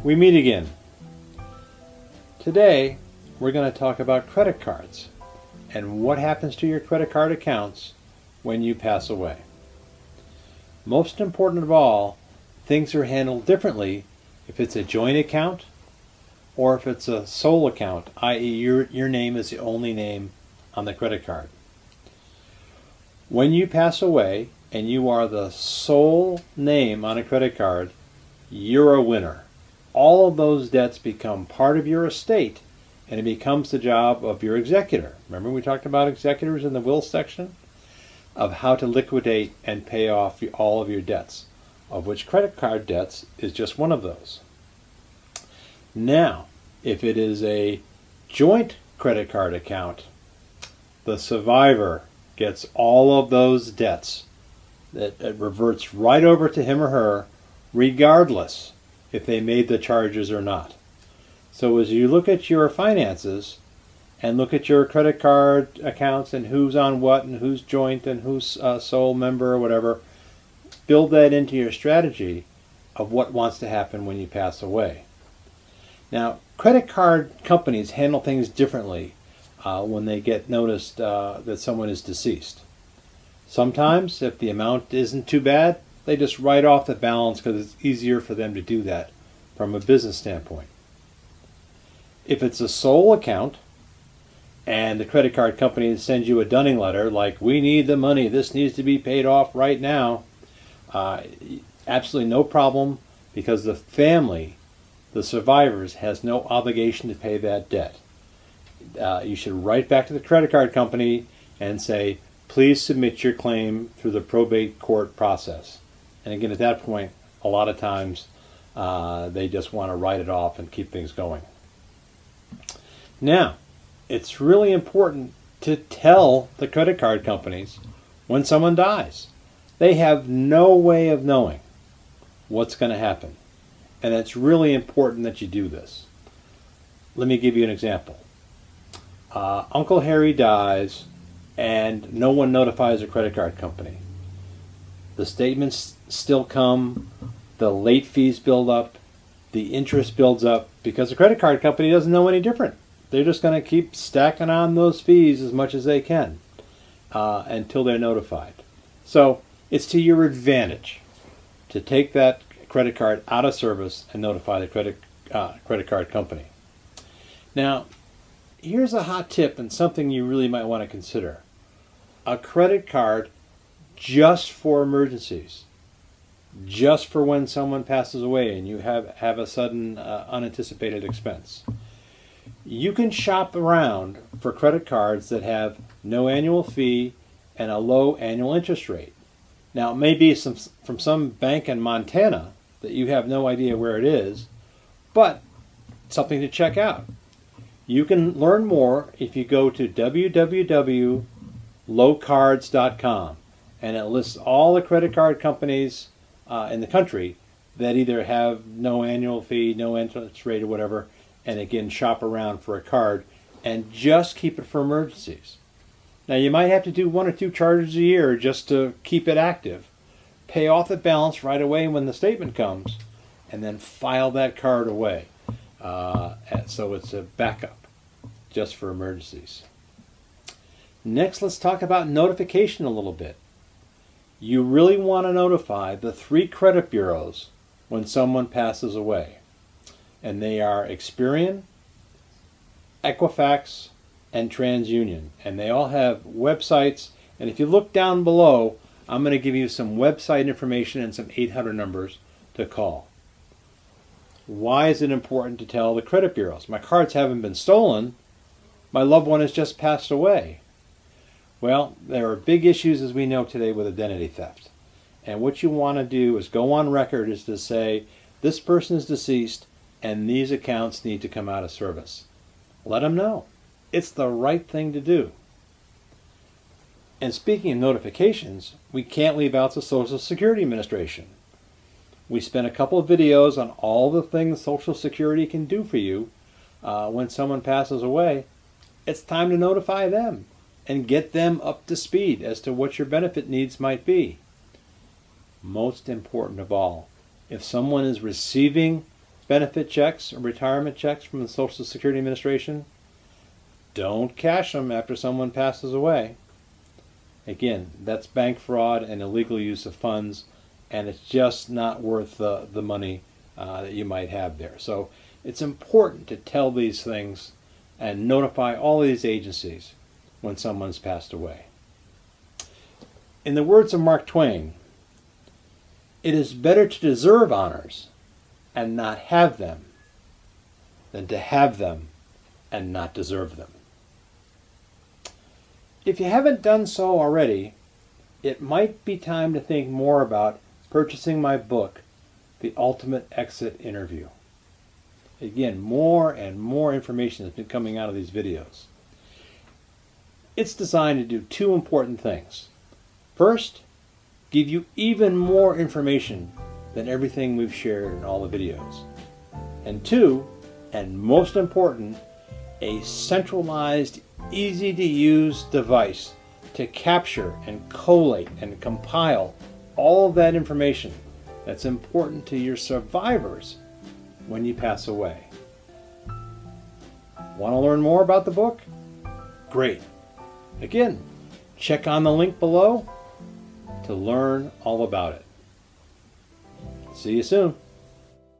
We meet again. Today, we're going to talk about credit cards and what happens to your credit card accounts when you pass away. Most important of all, things are handled differently if it's a joint account or if it's a sole account, i.e. your name is the only name on the credit card. When you pass away and you are the sole name on a credit card, you're a winner. All of those debts become part of your estate, and it becomes the job of your executor. Remember we talked about executors in the will section? Of how to liquidate and pay off all of your debts, of which credit card debts is just one of those. Now, if it is a joint credit card account, the survivor gets all of those debts. It reverts right over to him or her, regardless if they made the charges or not. So as you look at your finances and look at your credit card accounts and who's on what and who's joint and who's sole member or whatever, build that into your strategy of what wants to happen when you pass away. Now, credit card companies handle things differently when they get noticed that someone is deceased. Sometimes, if the amount isn't too bad, they just write off the balance because it's easier for them to do that from a business standpoint. If it's a sole account and the credit card company sends you a dunning letter like, we need the money, this needs to be paid off right now, absolutely no problem, because the family, the survivors, has no obligation to pay that debt. You should write back to the credit card company and say, please submit your claim through the probate court process. And again, at that point, a lot of times they just want to write it off and keep things going. Now, it's really important to tell the credit card companies when someone dies. They have no way of knowing what's going to happen. And it's really important that you do this. Let me give you an example. Uncle Harry dies and no one notifies a credit card company. The statements still come, the late fees build up, the interest builds up, because the credit card company doesn't know any different. They're just going to keep stacking on those fees as much as they can until they're notified. So it's to your advantage to take that credit card out of service and notify the credit card company. Now, here's a hot tip and something you really might want to consider. A credit card just for emergencies, just for when someone passes away and you have a sudden unanticipated expense. You can shop around for credit cards that have no annual fee and a low annual interest rate. Now, it may be from some bank in Montana that you have no idea where it is, but something to check out. You can learn more if you go to www.lowcards.com, and it lists all the credit card companies in the country that either have no annual fee, no interest rate, or whatever, and again, shop around for a card and just keep it for emergencies. Now, you might have to do 1 or 2 charges a year just to keep it active. Pay off the balance right away when the statement comes, and then file that card away. So it's a backup just for emergencies. Next, let's talk about notification a little bit. You really want to notify the 3 credit bureaus when someone passes away. And they are Experian, Equifax, and TransUnion. And they all have websites. And if you look down below, I'm going to give you some website information and some 800 numbers to call. Why is it important to tell the credit bureaus? My cards haven't been stolen. My loved one has just passed away. Well, there are big issues, as we know today, with identity theft. And what you want to do is go on record is to say, this person is deceased and these accounts need to come out of service. Let them know. It's the right thing to do. And speaking of notifications, we can't leave out the Social Security Administration. We spent a couple of videos on all the things Social Security can do for you when someone passes away. It's time to notify them and get them up to speed as to what your benefit needs might be. Most important of all, if someone is receiving benefit checks or retirement checks from the Social Security Administration, don't cash them after someone passes away. Again, that's bank fraud and illegal use of funds, and it's just not worth the money that you might have there. So it's important to tell these things and notify all these agencies when someone's passed away. In the words of Mark Twain, it is better to deserve honors and not have them than to have them and not deserve them. If you haven't done so already, it might be time to think more about purchasing my book, The Ultimate Exit Interview. Again, more and more information has been coming out of these videos. It's designed to do two important things. First, give you even more information than everything we've shared in all the videos. And two, and most important, a centralized, easy-to-use device to capture and collate and compile all of that information that's important to your survivors when you pass away. Want to learn more about the book? Great. Again, check on the link below to learn all about it. See you soon.